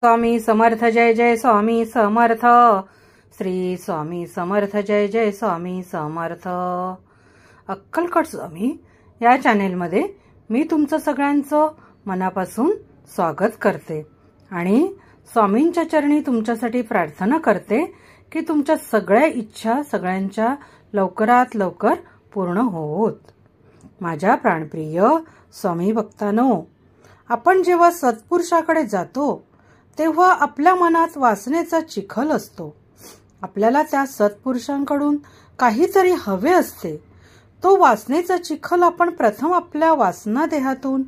स्वामी समर्थ जय जय स्वामी समर्थ. श्री स्वामी समर्थ जय जय स्वामी समर्थ. अक्कलकोट स्वामी या चॅनेलमध्ये मी तुमचं सगळ्यांचं मनापासून स्वागत करते आणि स्वामींच्या चरणी तुमच्यासाठी प्रार्थना करते की तुमच्या सगळ्या इच्छा सगळ्यांच्या लवकरात लवकर पूर्ण होवोत. माझ्या प्राणप्रिय स्वामी भक्तांनो, आपण जेव्हा सत्पुरुषाकडे जातो तेव्हा आपल्या मनात वासनेचा चिखल असतो. आपल्याला त्या सत्पुरुषांकडून काहीतरी हवे असते. तो वासनेचा चिखल आपण प्रथम आपल्या वासना देहातून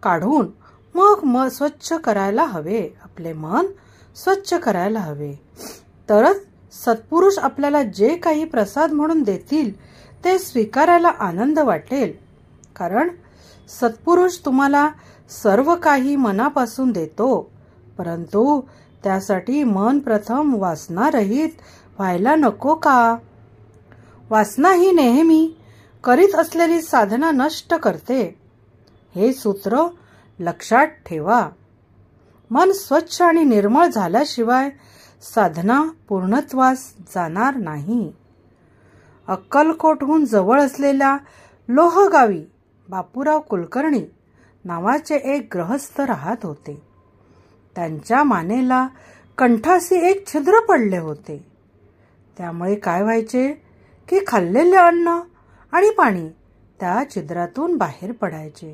काढून मग स्वच्छ करायला हवे. आपले मन स्वच्छ करायला हवे. तरच सत्पुरुष आपल्याला जे काही प्रसाद म्हणून देतील ते स्वीकारायला आनंद वाटेल. कारण सत्पुरुष तुम्हाला सर्व काही मनापासून देतो, परंतु त्यासाठी मन प्रथम वासनारहित व्हायला नको का? वासना ही नेहमी करीत असलेली साधना नष्ट करते. हे सूत्र लक्षात ठेवा. मन स्वच्छ आणि निर्मळ झाल्याशिवाय साधना पूर्णत्वास जाणार नाही. अक्कलकोटहून जवळ असलेल्या लोहगावी बापूराव कुलकर्णी नावाचे एक गृहस्थ राहत होते. त्यांच्या मानेला कंठासी एक छिद्र पडले होते. त्यामुळे काय व्हायचे की खाल्लेले अन्न आणि पाणी त्या छिद्रातून बाहेर पडायचे.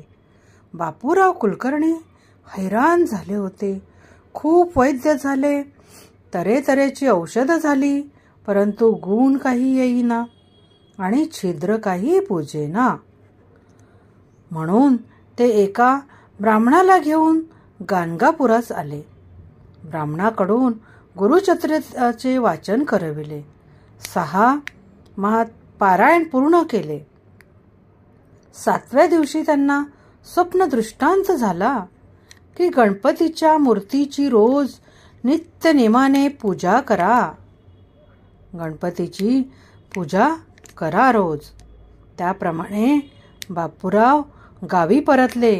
बापूराव कुलकर्णी हैराण झाले होते. खूप वैद्य झाले, तऱ्हेतऱ्हेची औषधं झाली, परंतु गुण काही येईना आणि छिद्र काही पुजेना. म्हणून ते एका ब्राह्मणाला घेऊन गाणगापुरास आले. ब्राह्मणाकडून गुरुचरित्राचे वाचन करविले. 6 पारायण पूर्ण केले. 7व्या दिवशी त्यांना स्वप्न दृष्टांत झाला की गणपतीच्या मूर्तीची रोज नित्य नेमाने पूजा करा. गणपतीची पूजा करा रोज. त्याप्रमाणे बापूराव गावी परतले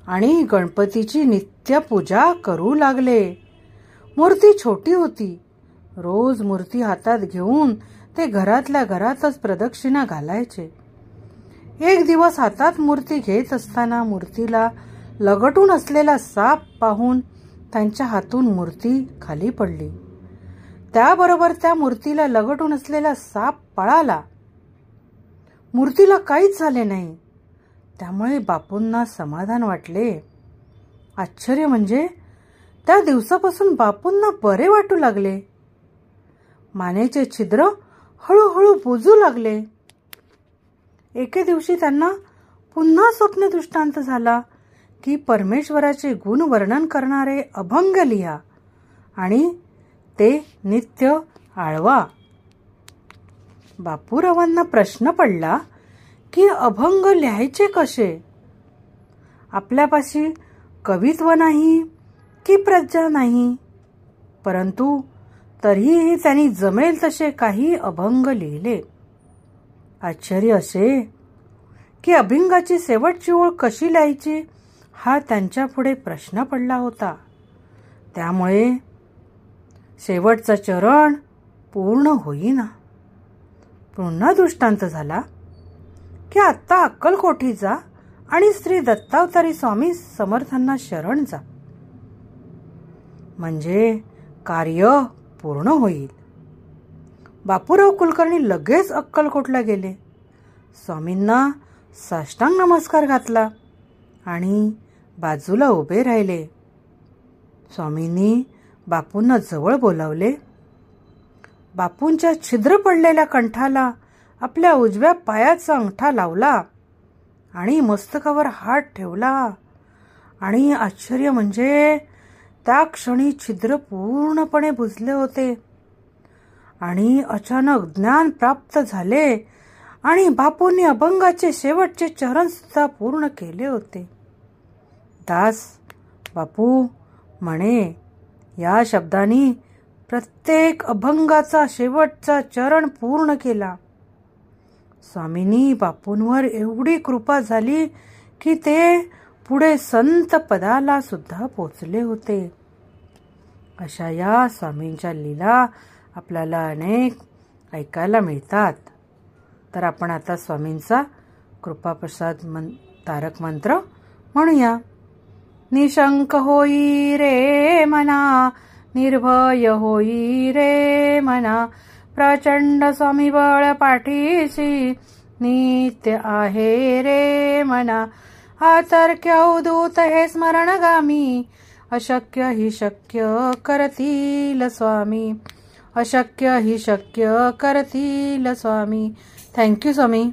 आणि गणपतीची नित्य पूजा करू लागले. मूर्ती छोटी होती. रोज मूर्ती हातात घेऊन ते घरातल्या घरातच प्रदक्षिणा घालायचे. एक दिवस हातात मूर्ती घेत असताना मूर्तीला लगटून असलेला साप पाहून त्यांच्या हातून मूर्ती खाली पडली. त्याबरोबर त्या मूर्तीला लगटून असलेला साप पळाला. मूर्तीला काहीच झाले नाही. त्यामुळे बापूंना समाधान वाटले. आश्चर्य म्हणजे त्या दिवसापासून बापूंना बरे वाटू लागले. मानेचे छिद्र हळूहळू बुजू लागले. एके दिवशी त्यांना पुन्हा स्वप्न दृष्टांत झाला की परमेश्वराचे गुण वर्णन करणारे अभंग लिहा आणि ते नित्य आळवा. बापूरावांना प्रश्न पडला की अभंग लिहायचे कसे? आपल्यापाशी कवित्व नाही की प्रज्ञा नाही, परंतु तरीही त्यांनी जमेल तसे काही अभंग लिहिले. आश्चर्य असे की अभंगाची शेवटची ओळ कशी लिहायची हा त्यांच्या पुढे प्रश्न पडला होता. त्यामुळे शेवटचा चरण पूर्ण होईना. पुन्हा दृष्टांत झाला की आत्ता अक्कलकोटी जा आणि श्री दत्तावतारी स्वामी समर्थांना शरण जा, म्हणजे कार्य पूर्ण होईल. बापूराव कुलकर्णी लगेच अक्कलकोटला गेले. स्वामींना साष्टांग नमस्कार घातला आणि बाजूला उभे राहिले. स्वामींनी बापूंना जवळ बोलावले. बापूंच्या छिद्र पडलेल्या कंठाला आपल्या उजव्या पायाचा अंगठा लावला आणि मस्तकावर हात ठेवला. आणि आश्चर्य म्हणजे त्या क्षणी छिद्र पूर्णपणे बुजले होते आणि अचानक ज्ञान प्राप्त झाले आणि बापूंनी अभंगाचे शेवटचे चरण सुद्धा पूर्ण केले होते. दास बापू म्हणे, या शब्दांनी प्रत्येक अभंगाचा शेवटचा चरण पूर्ण केला. स्वामींनी बापूंवर एवढी कृपा झाली की ते पुढे संत पदाला सुद्धा पोचले होते. अशा या स्वामींच्या लीला आपल्याला अनेक ऐकायला मिळतात. तर आपण आता स्वामींचा कृपाप्रसाद तारक मंत्र म्हणूया. निशंक होई रे मना, निर्भय होई रे मना, प्रचंड स्वामी बळ पाठीशी नित्य आहे रे मना. आतर्क्य अवधूत हे स्मरणगामी, अशक्य ही शक्य करतील स्वामी, अशक्य ही शक्य करतील स्वामी. थँक्यू स्वामी.